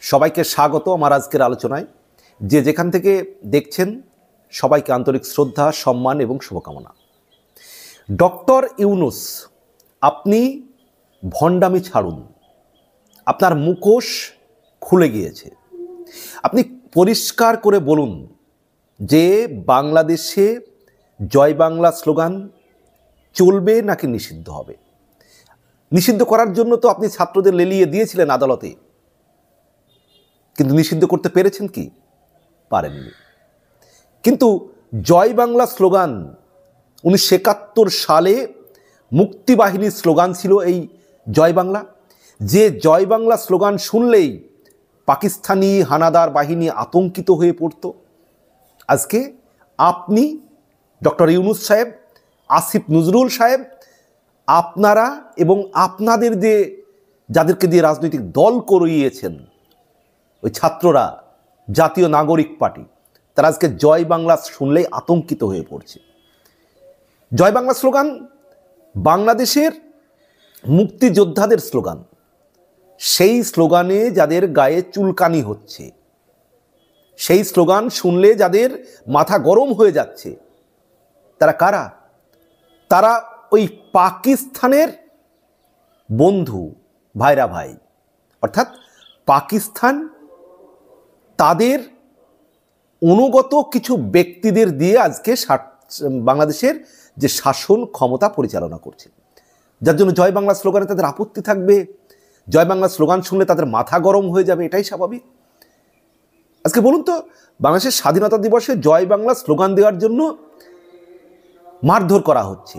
সবাইকে স্বাগত আমার আজকের আলোচনায়। যে যেখান থেকে দেখছেন সবাইকে আন্তরিক শ্রদ্ধা, সম্মান এবং শুভকামনা। ডক্টর ইউনূস, আপনি ভণ্ডামি ছাড়ুন। আপনার মুখোশ খুলে গিয়েছে। আপনি পরিষ্কার করে বলুন যে বাংলাদেশে জয় বাংলা স্লোগান চলবে নাকি নিষিদ্ধ হবে। নিষিদ্ধ করার জন্য তো আপনি ছাত্রদের লেলিয়ে দিয়েছিলেন আদালতে, কিন্তু নিষিদ্ধ করতে পেরেছেন কি? পারেননি। কিন্তু জয় বাংলা স্লোগান 1971 সালে মুক্তিবাহিনীর স্লোগান ছিল এই জয় বাংলা। যে জয় বাংলা স্লোগান শুনলেই পাকিস্তানি হানাদার বাহিনী আতঙ্কিত হয়ে পড়ত। আজকে আপনি, ডক্টর ইউনূস সাহেব, আসিফ নজরুল সাহেব, আপনারা এবং আপনাদের যাদেরকে দিয়ে রাজনৈতিক দল করিয়েছেন ওই ছাত্ররা, জাতীয় নাগরিক পার্টি, তারা আজকে জয় বাংলা শুনলেই আতঙ্কিত হয়ে পড়ছে। জয় বাংলা স্লোগান বাংলাদেশের মুক্তিযোদ্ধাদের স্লোগান। সেই স্লোগানে যাদের গায়ে চুলকানি হচ্ছে, সেই স্লোগান শুনলে যাদের মাথা গরম হয়ে যাচ্ছে, তারা কারা? তারা ওই পাকিস্তানের বন্ধু, ভাইরা ভাই, অর্থাৎ পাকিস্তান তাদের অনুগত কিছু ব্যক্তিদের দিয়ে আজকে বাংলাদেশের যে শাসন ক্ষমতা পরিচালনা করছে, যার জন্য জয় বাংলা স্লোগানে তাদের আপত্তি থাকবে। জয় বাংলা স্লোগান শুনলে তাদের মাথা গরম হয়ে যাবে, এটাই স্বাভাবিক। আজকে বলুন তো, বাংলাদেশের স্বাধীনতা দিবসে জয় বাংলা স্লোগান দেওয়ার জন্য মারধর করা হচ্ছে,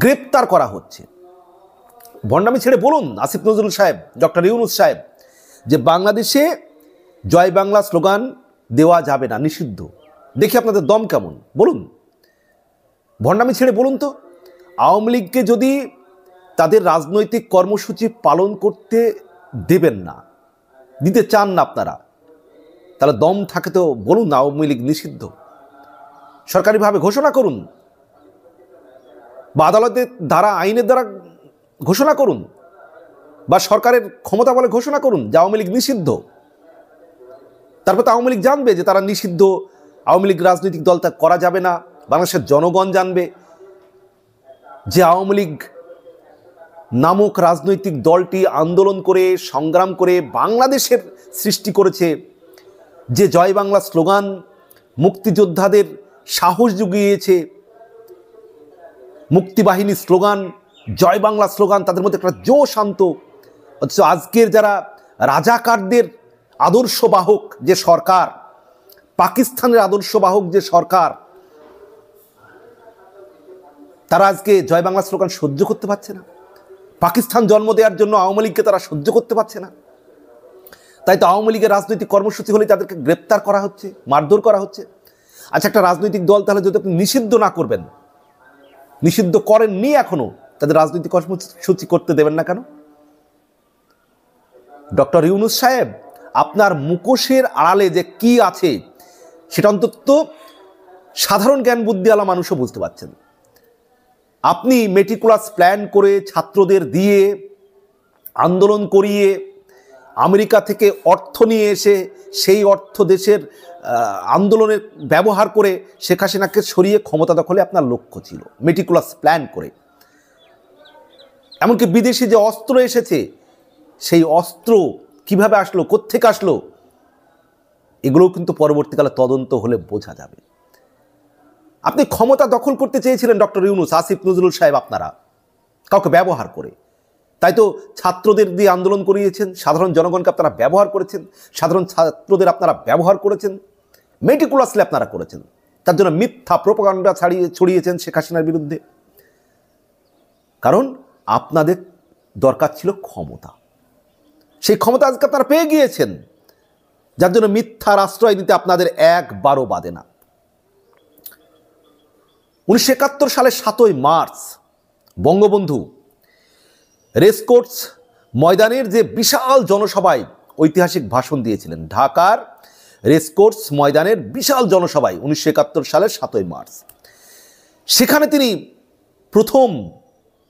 গ্রেপ্তার করা হচ্ছে। ভণ্ডামি ছেড়ে বলুন আসিফ নজরুল সাহেব, ডক্টর ইউনূস সাহেব, যে বাংলাদেশে জয় বাংলা স্লোগান দেওয়া যাবে না, নিষিদ্ধ। দেখি আপনাদের দম কেমন, বলুন। ভণ্ডামি ছেড়ে বলুন তো, আওয়ামী লীগকে যদি তাদের রাজনৈতিক কর্মসূচি পালন করতে দেবেন না, দিতে চান না আপনারা, তাহলে দম থাকে তো বলুন আওয়ামী লীগ নিষিদ্ধ। সরকারিভাবে ঘোষণা করুন, বা আদালতের দ্বারা, আইনের দ্বারা ঘোষণা করুন, বা সরকারের ক্ষমতা বলে ঘোষণা করুন যে আওয়ামী লীগ নিষিদ্ধ। তারপর তো আওয়ামী লীগ জানবে যে তারা নিষিদ্ধ, আওয়ামী লীগ রাজনৈতিক দল তা করা যাবে না। বাংলাদেশের জনগণ জানবে যে আওয়ামী লীগ নামক রাজনৈতিক দলটি আন্দোলন করে, সংগ্রাম করে বাংলাদেশের সৃষ্টি করেছে, যে জয় বাংলা স্লোগান মুক্তিযোদ্ধাদের সাহস জুগিয়েছে। মুক্তিবাহিনীর স্লোগান, জয় বাংলা স্লোগান তাদের মধ্যে একটা জোশ আনত। অথচ আজকের যারা রাজাকারদের আদর্শবাহক যে সরকার, পাকিস্তানের আদর্শবাহক যে সরকার, তারা আজকে জয় বাংলা স্লোগান সহ্য করতে পারছে না। পাকিস্তান জন্ম দেওয়ার জন্য আওয়ামী লীগকে তারা সহ্য করতে পারছে না। তাই তো আওয়ামী লীগের রাজনৈতিক কর্মসূচি হলে তাদেরকে গ্রেপ্তার করা হচ্ছে, মারধর করা হচ্ছে। আচ্ছা, একটা রাজনৈতিক দল তাহলে যদি আপনি নিষিদ্ধ না করবেন, নিষিদ্ধ করেননি এখনো, তাদের রাজনৈতিক কর্মসূচি করতে দেবেন না কেন? ডক্টর ইউনূস সাহেব, আপনার মুখোশের আড়ালে যে কি আছে সেটা অন্তত সাধারণ জ্ঞান বুদ্ধিওয়ালা মানুষও বুঝতে পারছেন। আপনি মেটিকুলাস প্ল্যান করে ছাত্রদের দিয়ে আন্দোলন করিয়ে আমেরিকা থেকে অর্থ নিয়ে এসে সেই অর্থ দেশের আন্দোলনের ব্যবহার করে শেখ হাসিনাকে সরিয়ে ক্ষমতা দখলে আপনার লক্ষ্য ছিল, মেটিকুলাস প্ল্যান করে। এমনকি বিদেশি যে অস্ত্র এসেছে, সেই অস্ত্র কিভাবে আসলো, কোত্থেকে আসলো, এগুলোও কিন্তু পরবর্তীকালে তদন্ত হলে বোঝা যাবে। আপনি ক্ষমতা দখল করতে চেয়েছিলেন ডক্টর ইউনূস, আসিফ নজরুল সাহেব, আপনারা কাউকে ব্যবহার করে। তাই তো ছাত্রদের দিয়ে আন্দোলন করিয়েছেন, সাধারণ জনগণকে আপনারা ব্যবহার করেছেন, সাধারণ ছাত্রদের আপনারা ব্যবহার করেছেন, মেটিকুলাসলি আপনারা করেছেন। তার জন্য মিথ্যা প্রোপাগান্ডা ছড়িয়েছেন শেখ হাসিনার বিরুদ্ধে। কারণ আপনাদের দরকার ছিল ক্ষমতা, সেই ক্ষমতা আজকে আপনারা পেয়ে গিয়েছেন, যার জন্য মিথ্যার আশ্রয় দিতে আপনাদের একবারও বাদে না। 1971 সালের 7ই মার্চ বঙ্গবন্ধু রেসকোর্স ময়দানের যে বিশাল জনসভায় ঐতিহাসিক ভাষণ দিয়েছিলেন, ঢাকার রেসকোর্স ময়দানের বিশাল জনসভায় 1971 সালের 7ই মার্চ, সেখানে তিনি প্রথম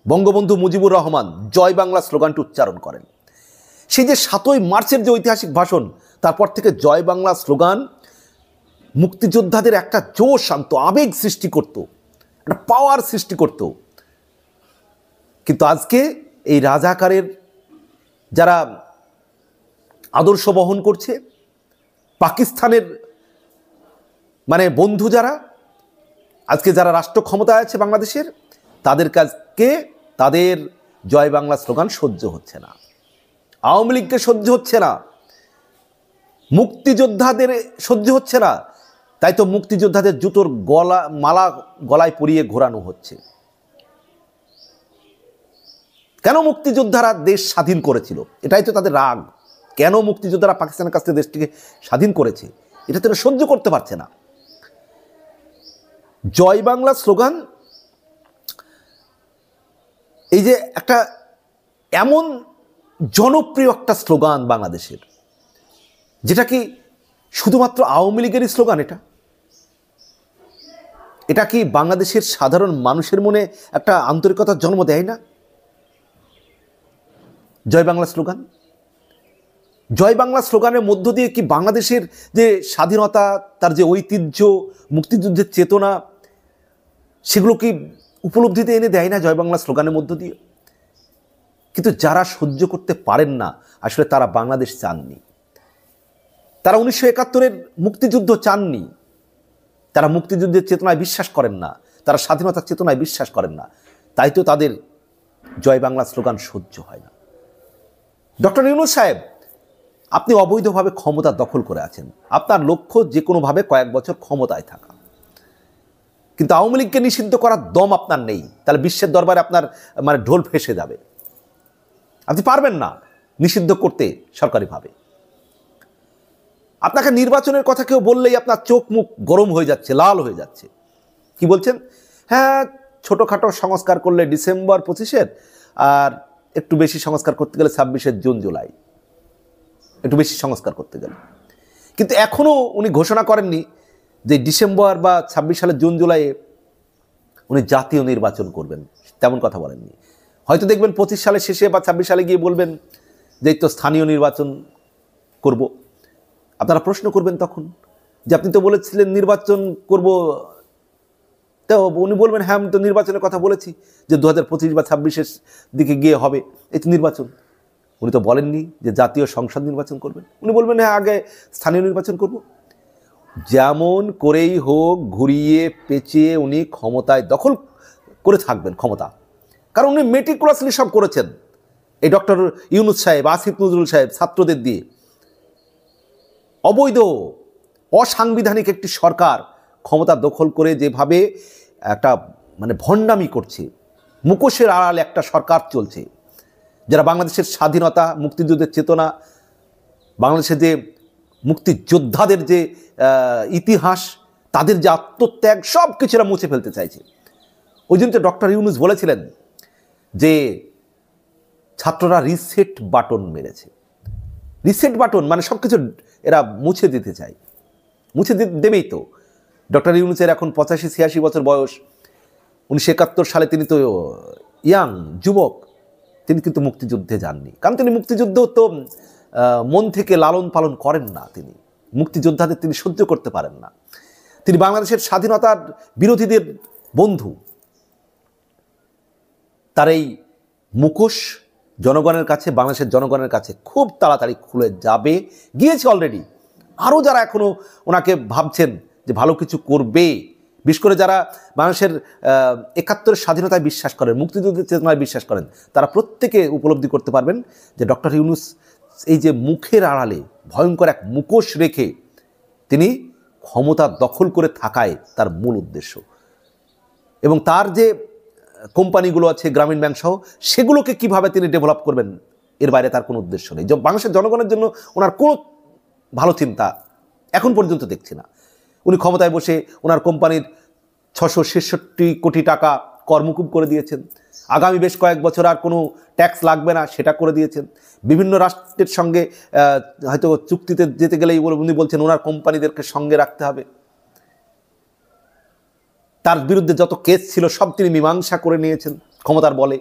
বঙ্গবন্ধু মুজিবুর রহমান জয় বাংলা স্লোগানটি উচ্চারণ করেন। সেই যে 7ই মার্চের যে ঐতিহাসিক ভাষণ, তারপর থেকে জয় বাংলা স্লোগান মুক্তিযোদ্ধাদের একটা জোশ আনত, আবেগ সৃষ্টি করত, একটা পাওয়ার সৃষ্টি করত। কিন্তু আজকে এই রাজাকারের যারা আদর্শ বহন করছে, পাকিস্তানের মানে বন্ধু যারা, আজকে যারা রাষ্ট্র ক্ষমতায় আছে বাংলাদেশের, তাদের কাছকে তাদের জয় বাংলা স্লোগান সহ্য হচ্ছে না, আওয়ামী লীগকে সহ্য হচ্ছে না, মুক্তিযোদ্ধাদের সহ্য হচ্ছে না। তাই তো মুক্তিযোদ্ধাদের জুতোর মালা গলায় পরিয়ে ঘোরানো হচ্ছে। কেন মুক্তিযোদ্ধারা দেশ স্বাধীন করেছিল, এটাই তো তাদের রাগ। কেন মুক্তিযোদ্ধারা পাকিস্তানের কাছ থেকে দেশটিকে স্বাধীন করেছে, এটা তারা সহ্য করতে পারছে না। জয় বাংলা স্লোগান এই যে একটা এমন জনপ্রিয় একটা স্লোগান বাংলাদেশের, যেটা কি শুধুমাত্র আওয়ামী লীগেরই স্লোগান? এটা কি বাংলাদেশের সাধারণ মানুষের মনে একটা আন্তরিকতার জন্ম দেয় না? জয় বাংলা স্লোগান, জয় বাংলা স্লোগানের মধ্য দিয়ে কি বাংলাদেশের যে স্বাধীনতা, তার যে ঐতিহ্য, মুক্তিযুদ্ধের চেতনা, সেগুলো কি উপলব্ধিতে এনে দেয় না জয় বাংলা স্লোগানের মধ্য দিয়ে? কিন্তু যারা সহ্য করতে পারেন না, আসলে তারা বাংলাদেশ চাননি, তারা 1971-এর মুক্তিযুদ্ধ চাননি, তারা মুক্তিযুদ্ধের চেতনায় বিশ্বাস করেন না, তারা স্বাধীনতার চেতনায় বিশ্বাস করেন না। তাই তো তাদের জয় বাংলা স্লোগান সহ্য হয় না। ডক্টর ইউনূস সাহেব, আপনি অবৈধভাবে ক্ষমতা দখল করে আছেন, আপনার লক্ষ্য যে কোনোভাবে কয়েক বছর ক্ষমতায় থাকা, কিন্তু আওয়ামী লীগকে নিষিদ্ধ করার দম আপনার নেই। তাহলে বিশ্বের দরবারে আপনার মানে ঢোল ফেসে যাবে, আপনি পারবেন না নিষিদ্ধ করতে সরকারিভাবে। আপনাকে নির্বাচনের কথা কেউ বললেই আপনার চোখ মুখ গরম হয়ে যাচ্ছে, লাল হয়ে যাচ্ছে। কি বলছেন? হ্যাঁ, ছোটোখাটো সংস্কার করলে ডিসেম্বর 25-এর, আর একটু বেশি সংস্কার করতে গেলে 26-এর জুন জুলাই, একটু বেশি সংস্কার করতে গেলে। কিন্তু এখনও উনি ঘোষণা করেননি যে ডিসেম্বর বা 26 সালের জুন জুলাইয়ে উনি জাতীয় নির্বাচন করবেন, তেমন কথা বলেননি। হয়তো দেখবেন 25 সালের শেষে বা 26 সালে গিয়ে বলবেন যে তো স্থানীয় নির্বাচন করব। আপনারা প্রশ্ন করবেন তখন যে আপনি তো বলেছিলেন নির্বাচন করব, তো উনি বলবেন হ্যাঁ আমি তো নির্বাচনের কথা বলেছি যে 2025 বা 26-এর দিকে গিয়ে হবে এই তো নির্বাচন। উনি তো বলেননি যে জাতীয় সংসদ নির্বাচন করবেন, উনি বলবেন হ্যাঁ আগে স্থানীয় নির্বাচন করব। যেমন করেই হোক ঘুরিয়ে পেঁচিয়ে উনি ক্ষমতায় দখল করে থাকবেন ক্ষমতা, কারণ উনি মেটিকুলাসলি সব করেছেন। এই ডক্টর ইউনূস সাহেব, আসিফ নজরুল সাহেব ছাত্রদের দিয়ে অবৈধ অসাংবিধানিক একটি সরকার ক্ষমতা দখল করে যেভাবে একটা মানে ভণ্ডামি করছে, মুখোশের আড়ালে একটা সরকার চলছে, যারা বাংলাদেশের স্বাধীনতা, মুক্তিযুদ্ধের চেতনা, বাংলাদেশের যে মুক্তিযোদ্ধাদের যে ইতিহাস, তাদের যে আত্মত্যাগ, সব কিছুরা মুছে ফেলতে চাইছে। ওই জন্য তো ডক্টর ইউনূস বলেছিলেন যে ছাত্ররা রিসেট বাটন মেরেছে। রিসেট বাটন মানে সব কিছু এরা মুছে দিতে চায়, মুছে দেবেই তো। ডক্টর ইউনূসের এখন 85-86 বছর বয়স। 1971 সালে তিনি তো ইয়াং যুবক, তিনি কিন্তু মুক্তিযুদ্ধে যাননি, কারণ তিনি মুক্তিযুদ্ধ তো মন থেকে লালন পালন করেন না। তিনি মুক্তিযোদ্ধাদের তিনি সহ্য করতে পারেন না। তিনি বাংলাদেশের স্বাধীনতার বিরোধীদের বন্ধু। তার এই মুখোশ জনগণের কাছে, বাংলাদেশের জনগণের কাছে খুব তাড়াতাড়ি খুলে যাবে, গিয়েছে অলরেডি। আরও যারা এখনও ওনাকে ভাবছেন যে ভালো কিছু করবে, বিশেষ করে যারা বাংলাদেশের 71-এর স্বাধীনতায় বিশ্বাস করেন, মুক্তিযুদ্ধের চেতনায় বিশ্বাস করেন, তারা প্রত্যেকে উপলব্ধি করতে পারবেন যে ডক্টর ইউনূস এই যে মুখের আড়ালে ভয়ঙ্কর এক মুখোশ রেখে তিনি ক্ষমতা দখল করে থাকায় তার মূল উদ্দেশ্য। এবং তার যে কোম্পানিগুলো আছে গ্রামীণ ব্যাংক সহ, সেগুলোকে কিভাবে তিনি ডেভেলপ করবেন, এর বাইরে তার কোনো উদ্দেশ্য নেই। বাংলাদেশের জনগণের জন্য ওনার কোনো ভালো চিন্তা এখন পর্যন্ত দেখছি না। উনি ক্ষমতায় বসে ওনার কোম্পানির 666 কোটি টাকা কর মুকুব করে দিয়েছেন। আগামী বেশ কয়েক বছর আর কোনো ট্যাক্স লাগবে না, সেটা করে দিয়েছেন। বিভিন্ন রাষ্ট্রের সঙ্গে হয়তো চুক্তিতে যেতে গেলেই উনি বলছেন ওনার কোম্পানিদেরকে সঙ্গে রাখতে হবে। তার বিরুদ্ধে যত কেস ছিল সব তিনি মীমাংসা করে নিয়েছেন ক্ষমতার বলে।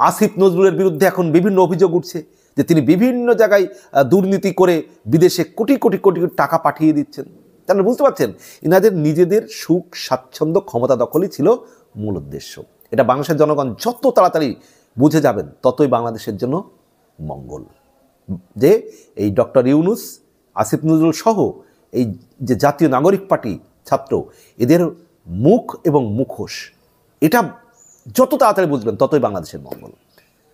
আসিফ নজরুলের বিরুদ্ধে এখন বিভিন্ন অভিযোগ উঠছে যে তিনি বিভিন্ন জায়গায় দুর্নীতি করে বিদেশে কোটি কোটি কোটি টাকা পাঠিয়ে দিচ্ছেন। তাহলে বুঝতে পারছেন, এনাদের নিজেদের সুখ স্বাচ্ছন্দ্য ক্ষমতা দখলই ছিল মূল উদ্দেশ্য। এটা বাংলাদেশের জনগণ যত তাড়াতাড়ি বুঝে যাবেন ততই বাংলাদেশের জন্য মঙ্গল। যে এই ডক্টর ইউনূস, আসিফ নজরুল সহ এই যে জাতীয় নাগরিক পার্টি ছাত্র, এদের মুখ এবং মুখোশ, এটা যত তাড়াতাড়ি বুঝবেন ততই বাংলাদেশের মঙ্গল।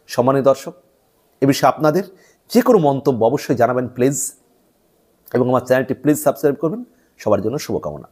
সম্মানিত দর্শক, এ বিষয়ে আপনাদের যে কোনো মন্তব্য অবশ্যই জানাবেন প্লিজ, এবং আমার চ্যানেলটি প্লিজ সাবস্ক্রাইব করবেন। সবার জন্য শুভকামনা।